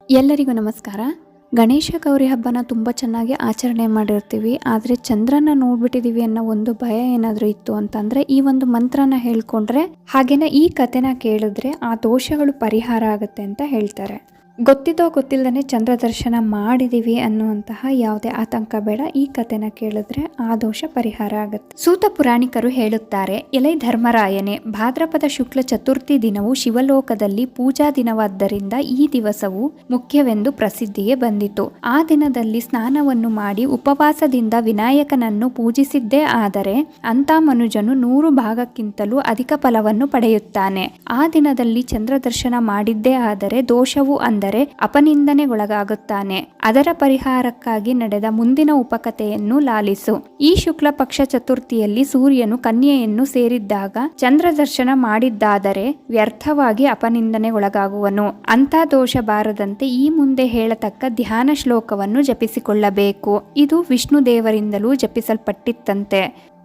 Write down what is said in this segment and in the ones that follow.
ಎಲ್ಲರಿಗೂ ನಮಸ್ಕಾರ. ಗಣೇಶ ಗೌರಿ ಹಬ್ಬನ ತುಂಬ ಚೆನ್ನಾಗಿ ಆಚರಣೆ ಮಾಡಿರ್ತೀವಿ. ಆದರೆ ಚಂದ್ರನ ನೋಡ್ಬಿಟ್ಟಿದೀವಿ ಅನ್ನೋ ಒಂದು ಭಯ ಏನಾದರೂ ಇತ್ತು ಅಂತಂದರೆ ಈ ಒಂದು ಮಂತ್ರನ ಹೇಳ್ಕೊಂಡ್ರೆ ಹಾಗೇನೆ ಈ ಕಥೆನ ಕೇಳಿದ್ರೆ ಆ ದೋಷಗಳು ಪರಿಹಾರ ಆಗುತ್ತೆ ಅಂತ ಹೇಳ್ತಾರೆ. ಗೊತ್ತಿದ್ದೋ ಗೊತ್ತಿಲ್ಲದೇ ಚಂದ್ರ ದರ್ಶನ ಮಾಡಿದೀವಿ ಅನ್ನುವಂತಹ ಯಾವುದೇ ಆತಂಕ ಬೇಡ. ಈ ಕಥೆನ ಕೇಳಿದ್ರೆ ಆ ದೋಷ ಪರಿಹಾರ ಆಗುತ್ತೆ. ಸೂತ ಪುರಾಣಿಕರು ಹೇಳುತ್ತಾರೆ, ಎಲೈ ಧರ್ಮರಾಯನೇ, ಭಾದ್ರಪದ ಶುಕ್ಲ ಚತುರ್ಥಿ ದಿನವು ಶಿವಲೋಕದಲ್ಲಿ ಪೂಜಾ ದಿನವಾದ್ದರಿಂದ ಈ ದಿವಸವು ಮುಖ್ಯವೆಂದು ಪ್ರಸಿದ್ಧಿಗೆ ಬಂದಿತು. ಆ ದಿನದಲ್ಲಿ ಸ್ನಾನವನ್ನು ಮಾಡಿ ಉಪವಾಸದಿಂದ ವಿನಾಯಕನನ್ನು ಪೂಜಿಸಿದ್ದೇ ಆದರೆ ಅಂತ ಮನುಜನು 100 ಭಾಗಕ್ಕಿಂತಲೂ ಅಧಿಕ ಫಲವನ್ನು ಪಡೆಯುತ್ತಾನೆ. ಆ ದಿನದಲ್ಲಿ ಚಂದ್ರ ದರ್ಶನ ಮಾಡಿದ್ದೇ ಆದರೆ ದೋಷವು ಅಂದರೆ ಅಪನಿಂದನೆಗೊಳಗಾಗುತ್ತಾನೆ. ಅದರ ಪರಿಹಾರಕ್ಕಾಗಿ ನಡೆದ ಮುಂದಿನ ಉಪಕಥೆಯನ್ನು ಲಾಲಿಸು. ಈ ಶುಕ್ಲ ಪಕ್ಷ ಚತುರ್ಥಿಯಲ್ಲಿ ಸೂರ್ಯನು ಕನ್ಯೆಯನ್ನು ಸೇರಿದ್ದಾಗ ಚಂದ್ರ ದರ್ಶನ ಮಾಡಿದ್ದಾದರೆ ವ್ಯರ್ಥವಾಗಿ ಅಪನಿಂದನೆಗೊಳಗಾಗುವನು. ಅಂಥ ದೋಷ ಬಾರದಂತೆ ಈ ಮುಂದೆ ಹೇಳತಕ್ಕ ಧ್ಯಾನ ಶ್ಲೋಕವನ್ನು ಜಪಿಸಿಕೊಳ್ಳಬೇಕು. ಇದು ವಿಷ್ಣು ದೇವರಿಂದಲೂ ಜಪಿಸಲ್ಪಟ್ಟಿತ್ತಂತೆ.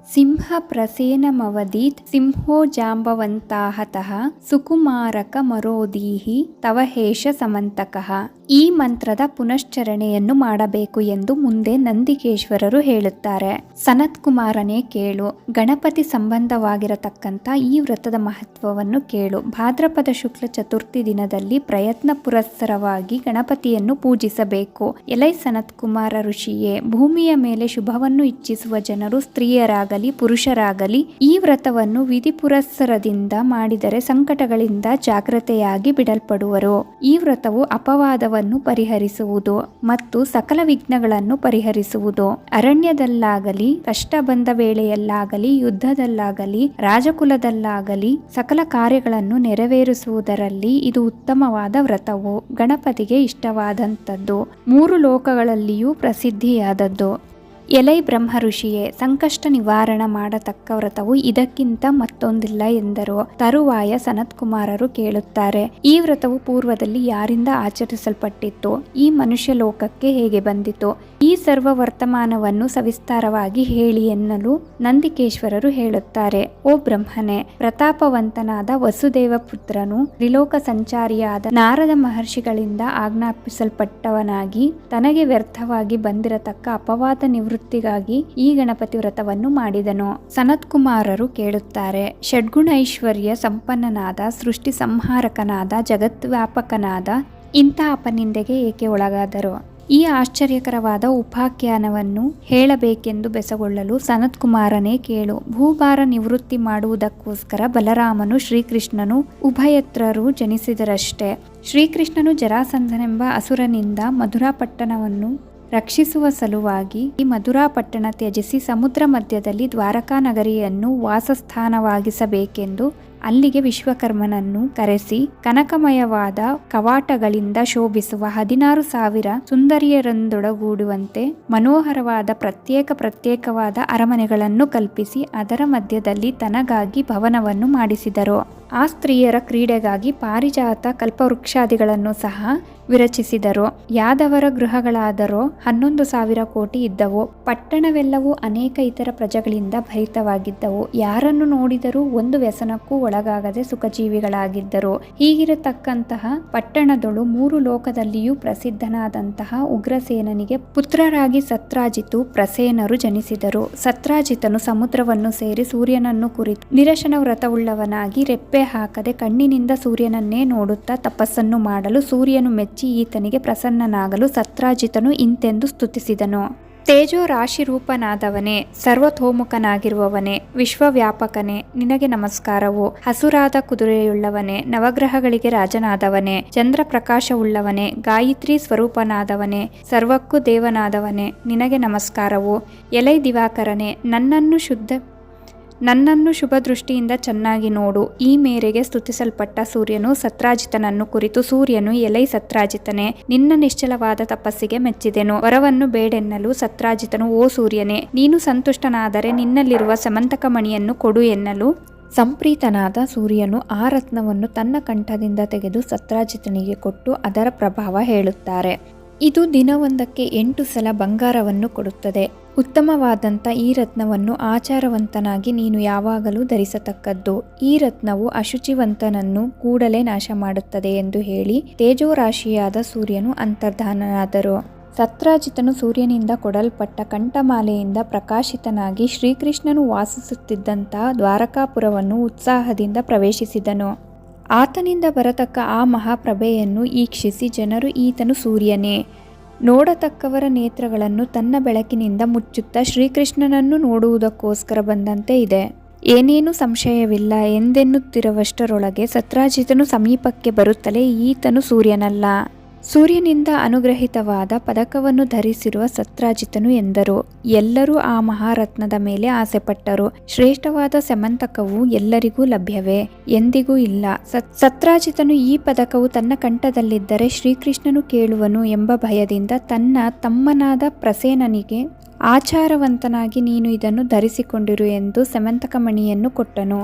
ಸಿಂಹ ಪ್ರಸೇನಮವದೀತ್ ಸಿಂಹೋ ಜಾಂಬವಂತಾಹತಃ ಸುಕುಮಾರಕ ಮರೋದೀಹಿ ತವಹೇಶ ಸಮಂತಕಃ. ಈ ಮಂತ್ರದ ಪುನಶ್ಚರಣೆಯನ್ನು ಮಾಡಬೇಕು ಎಂದು ಮುಂದೆ ನಂದಿಕೇಶ್ವರರು ಹೇಳುತ್ತಾರೆ. ಸನತ್ ಕುಮಾರನೇ ಕೇಳು, ಗಣಪತಿ ಸಂಬಂಧವಾಗಿರತಕ್ಕಂಥ ಈ ವ್ರತದ ಮಹತ್ವವನ್ನು ಕೇಳು. ಭಾದ್ರಪದ ಶುಕ್ಲ ಚತುರ್ಥಿ ದಿನದಲ್ಲಿ ಪ್ರಯತ್ನ ಪುರಸ್ಸರವಾಗಿ ಗಣಪತಿಯನ್ನು ಪೂಜಿಸಬೇಕು. ಎಲೈ ಸನತ್ ಕುಮಾರ ಋಷಿಯೇ, ಭೂಮಿಯ ಮೇಲೆ ಶುಭವನ್ನು ಇಚ್ಛಿಸುವ ಜನರು ಸ್ತ್ರೀಯರಾಗಲಿ ಪುರುಷರಾಗಲಿ ಈ ವ್ರತವನ್ನು ವಿಧಿ ಪುರಸ್ಸರದಿಂದ ಮಾಡಿದರೆ ಸಂಕಟಗಳಿಂದ ಜಾಗ್ರತೆಯಾಗಿ ಬಿಡಲ್ಪಡುವರು. ಈ ವ್ರತವು ಅಪವಾದವನ್ನು ಪರಿಹರಿಸುವುದು ಮತ್ತು ಸಕಲ ವಿಘ್ನಗಳನ್ನು ಪರಿಹರಿಸುವುದು. ಅರಣ್ಯದಲ್ಲಾಗಲಿ, ಕಷ್ಟ ಬಂದ ವೇಳೆಯಲ್ಲಾಗಲಿ, ಯುದ್ಧದಲ್ಲಾಗಲಿ, ರಾಜಕುಲದಲ್ಲಾಗಲಿ ಸಕಲ ಕಾರ್ಯಗಳನ್ನು ನೆರವೇರಿಸುವುದರಲ್ಲಿ ಇದು ಉತ್ತಮವಾದ ವ್ರತವು. ಗಣಪತಿಗೆ ಇಷ್ಟವಾದಂಥದ್ದು, 3 ಲೋಕಗಳಲ್ಲಿಯೂ ಪ್ರಸಿದ್ಧಿಯಾದದ್ದು. ಎಲೈ ಬ್ರಹ್ಮ ಋಷಿಯೇ, ಸಂಕಷ್ಟ ನಿವಾರಣ ಮಾಡತಕ್ಕ ವ್ರತವು ಇದಕ್ಕಿಂತ ಮತ್ತೊಂದಿಲ್ಲ ಎಂದರು. ತರುವಾಯ ಸನತ್ ಕುಮಾರರು ಕೇಳುತ್ತಾರೆ, ಈ ವ್ರತವು ಪೂರ್ವದಲ್ಲಿ ಯಾರಿಂದ ಆಚರಿಸಲ್ಪಟ್ಟಿತ್ತು? ಈ ಮನುಷ್ಯ ಲೋಕಕ್ಕೆ ಹೇಗೆ ಬಂದಿತು? ಈ ಸರ್ವ ವರ್ತಮಾನವನ್ನು ಸವಿಸ್ತಾರವಾಗಿ ಹೇಳಿ ಎನ್ನಲು ನಂದಿಕೇಶ್ವರರು ಹೇಳುತ್ತಾರೆ. ಓ ಬ್ರಹ್ಮನೇ, ಪ್ರತಾಪವಂತನಾದ ವಸುದೇವ ಪುತ್ರನು ತ್ರಿಲೋಕ ಸಂಚಾರಿಯಾದ ನಾರದ ಮಹರ್ಷಿಗಳಿಂದ ಆಜ್ಞಾಪಿಸಲ್ಪಟ್ಟವನಾಗಿ ತನಗೆ ವ್ಯರ್ಥವಾಗಿ ಬಂದಿರತಕ್ಕ ಅಪವಾದ ನಿವೃತ್ತಿಗಾಗಿ ಈ ಗಣಪತಿ ವ್ರತವನ್ನು ಮಾಡಿದನು. ಸನತ್ ಕುಮಾರರು ಕೇಳುತ್ತಾರೆ, ಷಡ್ಗುಣ ಐಶ್ವರ್ಯ ಸಂಪನ್ನನಾದ, ಸೃಷ್ಟಿ ಸಂಹಾರಕನಾದ, ಜಗದ್ವ್ಯಾಪಕನಾದ ಇಂಥ ಅಪನಿಂದೆಗೆ ಏಕೆ ಒಳಗಾದರು? ಈ ಆಶ್ಚರ್ಯಕರವಾದ ಉಪಾಖ್ಯಾನವನ್ನು ಹೇಳಬೇಕೆಂದು ಬೆಸಗೊಳ್ಳಲು ಸನತ್ ಕುಮಾರನೇ ಕೇಳು. ಭೂಭಾರ ನಿವೃತ್ತಿ ಮಾಡುವುದಕ್ಕೋಸ್ಕರ ಬಲರಾಮನು ಶ್ರೀಕೃಷ್ಣನು ಉಭಯತ್ರರು ಜನಿಸಿದರಷ್ಟೇ. ಶ್ರೀಕೃಷ್ಣನು ಜರಾಸಂಧನೆಂಬ ಅಸುರನಿಂದ ಮಧುರಾ ಪಟ್ಟಣವನ್ನು ರಕ್ಷಿಸುವ ಸಲುವಾಗಿ ಈ ಮಧುರಾ ಪಟ್ಟಣ ತ್ಯಜಿಸಿ ಸಮುದ್ರ ಮಧ್ಯದಲ್ಲಿ ದ್ವಾರಕಾ ನಗರಿಯನ್ನು ವಾಸಸ್ಥಾನವಾಗಿಸಬೇಕೆಂದು ಅಲ್ಲಿಗೆ ವಿಶ್ವಕರ್ಮನನ್ನು ಕರೆಸಿ ಕನಕಮಯವಾದ ಕವಾಟಗಳಿಂದ ಶೋಭಿಸುವ 16,000 ಸುಂದರಿಯರೊಂದೊಡಗೂಡುವಂತೆ ಮನೋಹರವಾದ ಪ್ರತ್ಯೇಕವಾದ ಅರಮನೆಗಳನ್ನು ಕಲ್ಪಿಸಿ ಅದರ ಮಧ್ಯದಲ್ಲಿ ತನಗಾಗಿ ಭವನವನ್ನು ಮಾಡಿಸಿದರು. ಆ ಸ್ತ್ರೀಯರ ಕ್ರೀಡೆಗಾಗಿ ಪಾರಿಜಾತ ಕಲ್ಪವೃಕ್ಷಾದಿಗಳನ್ನು ಸಹ ವಿರಚಿಸಿದರು. ಯಾದವರ ಗೃಹಗಳಾದರೋ 11,000 ಕೋಟಿ ಇದ್ದವು. ಪಟ್ಟಣವೆಲ್ಲವೂ ಅನೇಕ ಇತರ ಪ್ರಜೆಗಳಿಂದ ಭರಿತವಾಗಿದ್ದವು. ಯಾರನ್ನು ನೋಡಿದರೂ ಒಂದು ವ್ಯಸನಕ್ಕೂ ಒಳಗಾಗದೆ ಸುಖಜೀವಿಗಳಾಗಿದ್ದರು. ಹೀಗಿರತಕ್ಕಂತಹ ಪಟ್ಟಣದೊಳು 3 ಲೋಕದಲ್ಲಿಯೂ ಪ್ರಸಿದ್ಧನಾದಂತಹ ಉಗ್ರಸೇನನಿಗೆ ಪುತ್ರರಾಗಿ ಸತ್ರಾಜಿತು ಪ್ರಸೇನರು ಜನಿಸಿದರು. ಸತ್ರಾಜಿತನು ಸಮುದ್ರವನ್ನು ಸೇರಿ ಸೂರ್ಯನನ್ನು ಕುರಿತು ನಿರಶನ ವ್ರತವುಳ್ಳವನಾಗಿ ರೆಪ್ಪೆ ಹಾಕದೆ ಕಣ್ಣಿನಿಂದ ಸೂರ್ಯನನ್ನೇ ನೋಡುತ್ತಾ ತಪಸ್ಸನ್ನು ಮಾಡಲು ಸೂರ್ಯನು ಮೆಚ್ಚಿ ಈತನಿಗೆ ಪ್ರಸನ್ನನಾಗಲು ಸತ್ರಾಜಿತನು ಇಂತೆಂದು ಸ್ತುತಿಸಿದನು. ತೇಜೋ ರಾಶಿ ರೂಪನಾದವನೇ, ಸರ್ವತೋಮುಖನಾಗಿರುವವನೇ, ವಿಶ್ವವ್ಯಾಪಕನೇ, ನಿನಗೆ ನಮಸ್ಕಾರವು. ಹಸುರಾದ ಕುದುರೆಯುಳ್ಳವನೇ, ನವಗ್ರಹಗಳಿಗೆ ರಾಜನಾದವನೇ, ಚಂದ್ರ ಪ್ರಕಾಶವುಳ್ಳವನೇ, ಗಾಯತ್ರಿ ಸ್ವರೂಪನಾದವನೇ, ಸರ್ವಕ್ಕೂ ದೇವನಾದವನೇ, ನಿನಗೆ ನಮಸ್ಕಾರವು. ಎಲೈ ದಿವಾಕರನೇ, ನನ್ನನ್ನು ಶುಭ ದೃಷ್ಟಿಯಿಂದ ಚೆನ್ನಾಗಿ ನೋಡು. ಈ ಮೇರೆಗೆ ಸ್ತುತಿಸಲ್ಪಟ್ಟ ಸೂರ್ಯನು ಸತ್ರಾಜಿತನನ್ನು ಕುರಿತು ಸೂರ್ಯನು, ಎಲೈ ಸತ್ರಾಜಿತನೇ, ನಿನ್ನ ನಿಶ್ಚಲವಾದ ತಪಸ್ಸಿಗೆ ಮೆಚ್ಚಿದೆನು. ವರವನ್ನು ಬೇಡೆನ್ನಲು ಸತ್ರಾಜಿತನು, ಓ ಸೂರ್ಯನೇ, ನೀನು ಸಂತುಷ್ಟನಾದರೆ ನಿನ್ನಲ್ಲಿರುವ ಸಮಂತಕ ಮಣಿಯನ್ನು ಕೊಡು ಎನ್ನಲು ಸಂಪ್ರೀತನಾದ ಸೂರ್ಯನು ಆ ರತ್ನವನ್ನು ತನ್ನ ಕಂಠದಿಂದ ತೆಗೆದು ಸತ್ರಾಜಿತನಿಗೆ ಕೊಟ್ಟು ಅದರ ಪ್ರಭಾವ ಹೇಳುತ್ತಾರೆ. ಇದು ದಿನವೊಂದಕ್ಕೆ 8 ಸಲ ಬಂಗಾರವನ್ನು ಕೊಡುತ್ತದೆ. ಉತ್ತಮವಾದಂಥ ಈ ರತ್ನವನ್ನು ಆಚಾರವಂತನಾಗಿ ನೀನು ಯಾವಾಗಲೂ ಧರಿಸತಕ್ಕದ್ದು. ಈ ರತ್ನವು ಅಶುಚಿವಂತನನ್ನು ಕೂಡಲೇ ನಾಶ ಮಾಡುತ್ತದೆ ಎಂದು ಹೇಳಿ ತೇಜೋರಾಶಿಯಾದ ಸೂರ್ಯನು ಅಂತರ್ಧಾನನಾದರು. ಸತ್ರಾಜಿತನು ಸೂರ್ಯನಿಂದ ಕೊಡಲ್ಪಟ್ಟ ಕಂಠಮಾಲೆಯಿಂದ ಪ್ರಕಾಶಿತನಾಗಿ ಶ್ರೀಕೃಷ್ಣನು ವಾಸಿಸುತ್ತಿದ್ದಂಥ ದ್ವಾರಕಾಪುರವನ್ನು ಉತ್ಸಾಹದಿಂದ ಪ್ರವೇಶಿಸಿದನು. ಆತನಿಂದ ಬರತಕ್ಕ ಆ ಮಹಾಪ್ರಭೆಯನ್ನು ಈಕ್ಷಿಸಿ ಜನರು ಈತನು ಸೂರ್ಯನೇ, ನೋಡತಕ್ಕವರ ನೇತ್ರಗಳನ್ನು ತನ್ನ ಬೆಳಕಿನಿಂದ ಮುಚ್ಚುತ್ತಾ ಶ್ರೀಕೃಷ್ಣನನ್ನು ನೋಡುವುದಕ್ಕೋಸ್ಕರ ಬಂದಂತೆ ಇದೆ, ಏನೇನೂ ಸಂಶಯವಿಲ್ಲ ಎಂದೆನ್ನುತ್ತಿರುವಷ್ಟರೊಳಗೆ ಸತ್ರಾಜಿತನು ಸಮೀಪಕ್ಕೆ ಬರುತ್ತಲೇ ಈತನು ಸೂರ್ಯನಲ್ಲ, ಸೂರ್ಯನಿಂದ ಅನುಗ್ರಹಿತವಾದ ಪದಕವನ್ನು ಧರಿಸಿರುವ ಸತ್ರಾಜಿತನು ಎಂದರು. ಎಲ್ಲರೂ ಆ ಮಹಾರತ್ನದ ಮೇಲೆ ಆಸೆಪಟ್ಟರು. ಶ್ರೇಷ್ಠವಾದ ಸಮಂತಕವು ಎಲ್ಲರಿಗೂ ಲಭ್ಯವೇ? ಎಂದಿಗೂ ಇಲ್ಲ. ಸತ್ರಾಜಿತನು ಈ ಪದಕವು ತನ್ನ ಕಂಠದಲ್ಲಿದ್ದರೆ ಶ್ರೀಕೃಷ್ಣನು ಕೇಳುವನು ಎಂಬ ಭಯದಿಂದ ತನ್ನ ತಮ್ಮನಾದ ಪ್ರಸೇನನಿಗೆ ಆಚಾರವಂತನಾಗಿ ನೀನು ಇದನ್ನು ಧರಿಸಿಕೊಂಡಿರು ಎಂದು ಸಮಂತಕ ಮಣಿಯನ್ನು ಕೊಟ್ಟನು.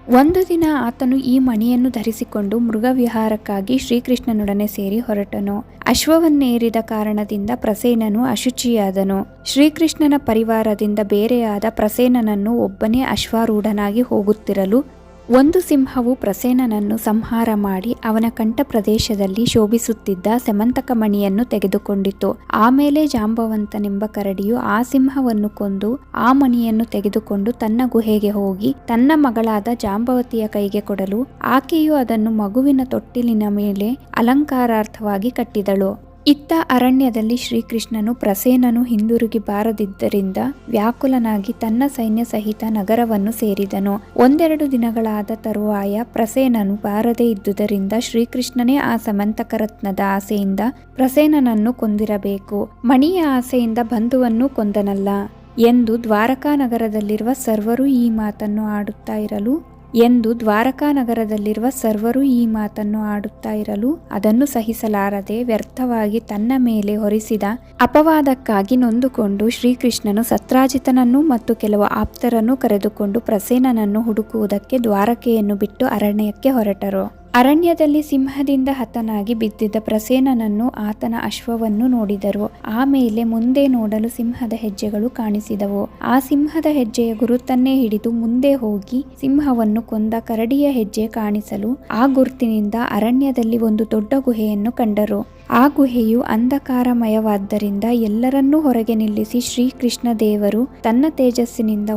ಒಂದು ದಿನ ಆತನು ಈ ಮಣಿಯನ್ನು ಧರಿಸಿಕೊಂಡು ಮೃಗವಿಹಾರಕ್ಕಾಗಿ ಶ್ರೀಕೃಷ್ಣನೊಡನೆ ಸೇರಿ ಹೊರಟನು. ಅಶ್ವವನ್ನೇರಿದ ಕಾರಣದಿಂದ ಪ್ರಸೇನನು ಅಶುಚಿಯಾದನು. ಶ್ರೀಕೃಷ್ಣನ ಪರಿವಾರದಿಂದ ಬೇರೆಯಾದ ಪ್ರಸೇನನನ್ನು ಒಬ್ಬನೇ ಅಶ್ವಾರೂಢನಾಗಿ ಹೋಗುತ್ತಿರಲು ಒಂದು ಸಿಂಹವು ಪ್ರಸೇನನನ್ನು ಸಂಹಾರ ಮಾಡಿ ಅವನ ಕಂಠ ಪ್ರದೇಶದಲ್ಲಿ ಶೋಭಿಸುತ್ತಿದ್ದ ಸಮಂತಕ ಮಣಿಯನ್ನು ತೆಗೆದುಕೊಂಡಿತು. ಆಮೇಲೆ ಜಾಂಬವಂತನೆಂಬ ಕರಡಿಯು ಆ ಸಿಂಹವನ್ನು ಕೊಂದು ಆ ಮಣಿಯನ್ನು ತೆಗೆದುಕೊಂಡು ತನ್ನ ಗುಹೆಗೆ ಹೋಗಿ ತನ್ನ ಮಗಳಾದ ಜಾಂಬವತಿಯ ಕೈಗೆ ಕೊಡಲು ಆಕೆಯು ಅದನ್ನು ಮಗುವಿನ ತೊಟ್ಟಿಲಿನ ಮೇಲೆ ಅಲಂಕಾರಾರ್ಥವಾಗಿ ಕಟ್ಟಿದಳು. ಇತ್ತ ಅರಣ್ಯದಲ್ಲಿ ಶ್ರೀಕೃಷ್ಣನು ಪ್ರಸೇನನು ಹಿಂದಿರುಗಿ ಬಾರದಿದ್ದರಿಂದ ವ್ಯಾಕುಲನಾಗಿ ತನ್ನ ಸೈನ್ಯ ಸಹಿತ ನಗರವನ್ನು ಸೇರಿದನು. ಒಂದೆರಡು ದಿನಗಳಾದ ತರುವಾಯ ಪ್ರಸೇನನು ಬಾರದೇ ಇದ್ದುದರಿಂದ ಶ್ರೀಕೃಷ್ಣನೇ ಆ ಸಮಂತಕ ರತ್ನದ ಆಸೆಯಿಂದ ಪ್ರಸೇನನನ್ನು ಕೊಂದಿರಬೇಕು, ಮಣಿಯ ಆಸೆಯಿಂದ ಬಂಧುವನ್ನು ಕೊಂದನಲ್ಲ ಎಂದು ದ್ವಾರಕಾ ನಗರದಲ್ಲಿರುವ ಸರ್ವರು ಈ ಮಾತನ್ನು ಆಡುತ್ತಾ ಇರಲು ಅದನ್ನು ಸಹಿಸಲಾರದೆ ವ್ಯರ್ಥವಾಗಿ ತನ್ನ ಮೇಲೆ ಹೊರಿಸಿದ ಅಪವಾದಕ್ಕಾಗಿ ನೊಂದುಕೊಂಡು ಶ್ರೀಕೃಷ್ಣನು ಸತ್ರಾಜಿತನನ್ನು ಮತ್ತು ಕೆಲವು ಆಪ್ತರನ್ನು ಕರೆದುಕೊಂಡು ಪ್ರಸೇನನನ್ನು ಹುಡುಕುವುದಕ್ಕೆ ದ್ವಾರಕೆಯನ್ನು ಬಿಟ್ಟು ಅರಣ್ಯಕ್ಕೆ ಹೊರಟರು. ಅರಣ್ಯದಲ್ಲಿ ಸಿಂಹದಿಂದ ಹತನಾಗಿ ಬಿದ್ದಿದ್ದ ಪ್ರಸೇನನನ್ನು ಆತನ ಅಶ್ವವನ್ನು ನೋಡಿದರು. ಆಮೇಲೆ ಮುಂದೆ ನೋಡಲು ಸಿಂಹದ ಹೆಜ್ಜೆಗಳು ಕಾಣಿಸಿದವು. ಆ ಸಿಂಹದ ಹೆಜ್ಜೆಯ ಗುರುತನ್ನೇ ಹಿಡಿದು ಮುಂದೆ ಹೋಗಿ ಸಿಂಹವನ್ನು ಕೊಂದ ಕರಡಿಯ ಹೆಜ್ಜೆ ಕಾಣಿಸಲು ಆ ಗುರುತಿನಿಂದ ಅರಣ್ಯದಲ್ಲಿ ಒಂದು ದೊಡ್ಡ ಗುಹೆಯನ್ನು ಕಂಡರು. ಆ ಗುಹೆಯು ಅಂಧಕಾರಮಯವಾದ್ದರಿಂದ ಎಲ್ಲರನ್ನೂ ಹೊರಗೆ ನಿಲ್ಲಿಸಿ ಶ್ರೀಕೃಷ್ಣ ದೇವರು ತನ್ನ ತೇಜಸ್ಸಿನಿಂದ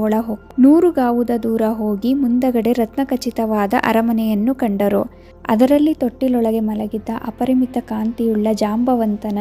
100 ಗಾವುದ ದೂರ ಹೋಗಿ ಮುಂದಗಡೆ ರತ್ನಖಚಿತವಾದ ಅರಮನೆಯನ್ನು ಕಂಡರು. ಅದರಲ್ಲಿ ತೊಟ್ಟಿಲೊಳಗೆ ಮಲಗಿದ್ದ ಅಪರಿಮಿತ ಕಾಂತಿಯುಳ್ಳ ಜಾಂಬವಂತನ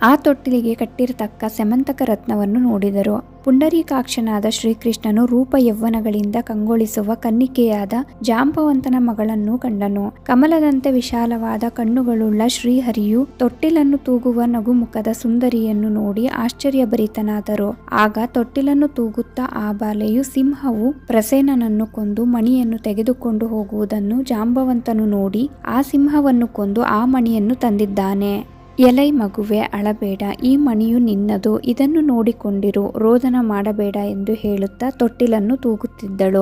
ಆ ತೊಟ್ಟಿಲಿಗೆ ಕಟ್ಟಿರತಕ್ಕ ಸಮಂತಕ ರತ್ನವನ್ನು ನೋಡಿದರು. ಪುಂಡರೀಕಾಕ್ಷನಾದ ಶ್ರೀಕೃಷ್ಣನು ರೂಪ ಯೌವನಗಳಿಂದ ಕಂಗೊಳಿಸುವ ಕನ್ನಿಕೆಯಾದ ಜಾಂಬವಂತನ ಮಗಳನ್ನು ಕಂಡನು. ಕಮಲದಂತೆ ವಿಶಾಲವಾದ ಕಣ್ಣುಗಳುಳ್ಳ ಶ್ರೀಹರಿಯು ತೊಟ್ಟಿಲನ್ನು ತೂಗುವ ನಗುಮುಖದ ಸುಂದರಿಯನ್ನು ನೋಡಿ ಆಶ್ಚರ್ಯಭರಿತನಾದರು. ಆಗ ತೊಟ್ಟಿಲನ್ನು ತೂಗುತ್ತಾ ಆ ಬಾಲೆಯು ಸಿಂಹವು ಪ್ರಸೇನನನ್ನು ಕೊಂದು ಮಣಿಯನ್ನು ತೆಗೆದುಕೊಂಡು ಹೋಗುವುದನ್ನು ಜಾಂಬವಂತನು ನೋಡಿ ಆ ಸಿಂಹವನ್ನು ಕೊಂದು ಆ ಮಣಿಯನ್ನು ತಂದಿದ್ದಾನೆ. ಎಲೈ ಮಗುವೆ, ಅಳಬೇಡ, ಈ ಮಣಿಯು ನಿನ್ನದು, ಇದನ್ನು ನೋಡಿಕೊಂಡಿರು, ರೋದನ ಮಾಡಬೇಡ ಎಂದು ಹೇಳುತ್ತಾ ತೊಟ್ಟಿಲನ್ನು ತೂಗುತ್ತಿದ್ದಳು.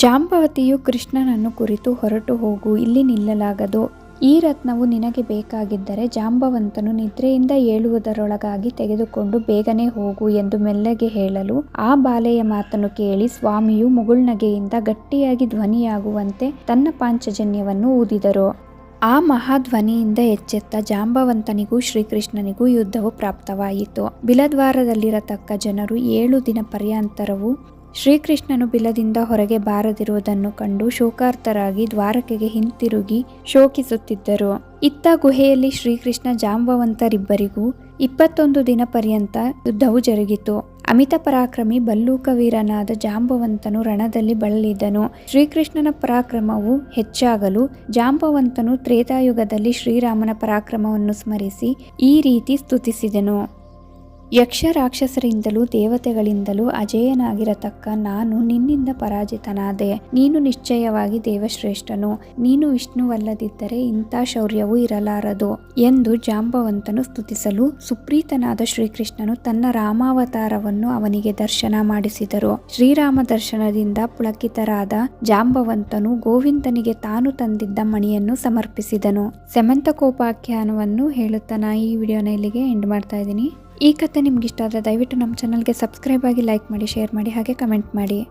ಜಾಂಬವತಿಯು ಕೃಷ್ಣನನ್ನು ಕುರಿತು ಹೊರಟು ಹೋಗು, ಇಲ್ಲಿ ನಿಲ್ಲಲಾಗದು, ಈ ರತ್ನವು ನಿನಗೆ ಬೇಕಾಗಿದ್ದರೆ ಜಾಂಬವಂತನು ನಿದ್ರೆಯಿಂದ ಏಳುವುದರೊಳಗಾಗಿ ತೆಗೆದುಕೊಂಡು ಬೇಗನೆ ಹೋಗು ಎಂದು ಮೆಲ್ಲಗೆ ಹೇಳಲು ಆ ಬಾಲೆಯ ಮಾತನ್ನು ಕೇಳಿ ಸ್ವಾಮಿಯು ಮುಗುಳ್ನಗೆಯಿಂದ ಗಟ್ಟಿಯಾಗಿ ಧ್ವನಿಯಾಗುವಂತೆ ತನ್ನ ಪಾಂಚಜನ್ಯವನ್ನು ಊದಿದರು. ಆ ಮಹಾಧ್ವನಿಯಿಂದ ಎಚ್ಚೆತ್ತ ಜಾಂಬವಂತನಿಗೂ ಶ್ರೀಕೃಷ್ಣನಿಗೂ ಯುದ್ಧವು ಪ್ರಾಪ್ತವಾಯಿತು. ಬಿಲದ್ವಾರದಲ್ಲಿರತಕ್ಕ ಜನರು 7 ದಿನ ಪರ್ಯಾಂತರವೂ ಶ್ರೀಕೃಷ್ಣನು ಬಿಲದಿಂದ ಹೊರಗೆ ಬಾರದಿರುವುದನ್ನು ಕಂಡು ಶೋಕಾರ್ತರಾಗಿ ದ್ವಾರಕೆಗೆ ಹಿಂತಿರುಗಿ ಶೋಕಿಸುತ್ತಿದ್ದರು. ಇತ್ತ ಗುಹೆಯಲ್ಲಿ ಶ್ರೀಕೃಷ್ಣ ಜಾಂಬವಂತರಿಬ್ಬರಿಗೂ 21 ದಿನ ಪರ್ಯಂತ ಯುದ್ಧವು ಜರುಗಿತು. ಅಮಿತ ಪರಾಕ್ರಮಿ ಭಲ್ಲೂಕವೀರನಾದ ಜಾಂಬವಂತನು ರಣದಲ್ಲಿ ಬಳಲಿದನು. ಶ್ರೀಕೃಷ್ಣನ ಪರಾಕ್ರಮವು ಹೆಚ್ಚಾಗಲು ಜಾಂಬವಂತನು ತ್ರೇತಾಯುಗದಲ್ಲಿ ಶ್ರೀರಾಮನ ಪರಾಕ್ರಮವನ್ನು ಸ್ಮರಿಸಿ ಈ ರೀತಿ ಸ್ತುತಿಸಿದನು. ಯಕ್ಷ ರಾಕ್ಷಸರಿಂದಲೂ ದೇವತೆಗಳಿಂದಲೂ ಅಜೇಯನಾಗಿರತಕ್ಕ ನಾನು ನಿನ್ನಿಂದ ಪರಾಜಿತನಾದೆ. ನೀನು ನಿಶ್ಚಯವಾಗಿ ದೇವಶ್ರೇಷ್ಠನು. ನೀನು ವಿಷ್ಣುವಲ್ಲದಿದ್ದರೆ ಇಂಥ ಶೌರ್ಯವು ಇರಲಾರದು ಎಂದು ಜಾಂಬವಂತನು ಸ್ತುತಿಸಲು ಸುಪ್ರೀತನಾದ ಶ್ರೀಕೃಷ್ಣನು ತನ್ನ ರಾಮಾವತಾರವನ್ನು ಅವನಿಗೆ ದರ್ಶನ ಮಾಡಿಸಿದರು. ಶ್ರೀರಾಮ ದರ್ಶನದಿಂದ ಪುಳಕಿತರಾದ ಜಾಂಬವಂತನು ಗೋವಿಂದನಿಗೆ ತಾನು ತಂದಿದ್ದ ಮಣಿಯನ್ನು ಸಮರ್ಪಿಸಿದನು. ಸಮಂತಕೋಪಾಖ್ಯಾನವನ್ನು ಹೇಳುತ್ತಾ ನಾ ಈ ವಿಡಿಯೋನ ಇಲ್ಲಿಗೆ ಎಂಡ್ ಮಾಡ್ತಾ ಇದ್ದೀನಿ. ಈ ಕಥೆ ನಿಮ್ಗೆ ಇಷ್ಟ ಆದರೆ ದಯವಿಟ್ಟು ನಮ್ಮ ಚಾನಲ್ಗೆ ಸಬ್ಸ್ಕ್ರೈಬ್ ಆಗಿ, ಲೈಕ್ ಮಾಡಿ, ಶೇರ್ ಮಾಡಿ, ಹಾಗೆ ಕಮೆಂಟ್ ಮಾಡಿ.